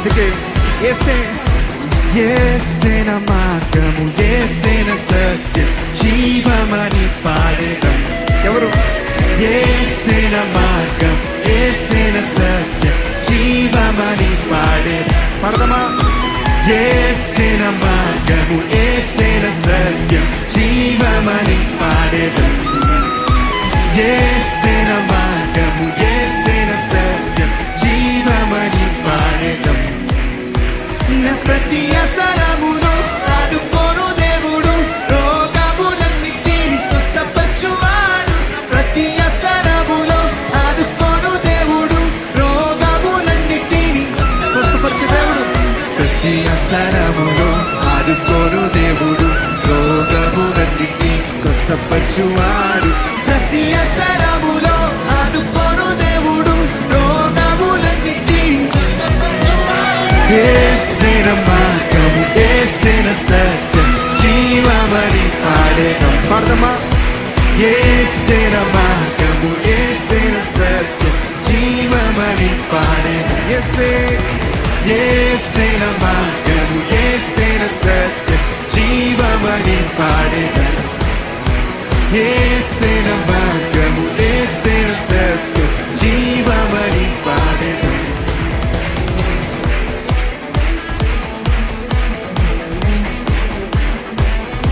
అందుకే యేసే యేసేన మార్గము యేసేన సత్యం జీవమని పాడేదం. ఎవరు? యేసేన మార్గం యేసేన సత్యం జీవమని పాడేదం. పాడదామా? యేసేన మార్గము యేసేన సత్యం జీవమని పాడేదం. యేసేన మార్గము యేసేన సత్యం జీవమని పాడేదం. నా ప్రతి అవసరమును ఆదుకోను దేవుడు, రోగములన్నిటిని స్వస్థపరచువాడు. ప్రతి అవసరములో ఆదుకోను దేవుడు, రోగములన్నిటిని స్వస్థపరచు దేవుడు. ప్రతి అవసరములో ఆదుకోను దేవుడు, రోగములన్నిటిని స్వస్థపరచువాడు. ప్రతి అవసరములో ఆదుకోను దేవుడు, రోగములన్నిటిని యేసేన మార్గము యేసేన సత్యం జీవమని పాడేదం. పాడదామా? యేసేన మార్గము యేసేన సత్యం జీవమని పాడేదం. యేసేన మార్గము యేసేన సత్యం జీవమని పాడేదం. యేసేన మార్గము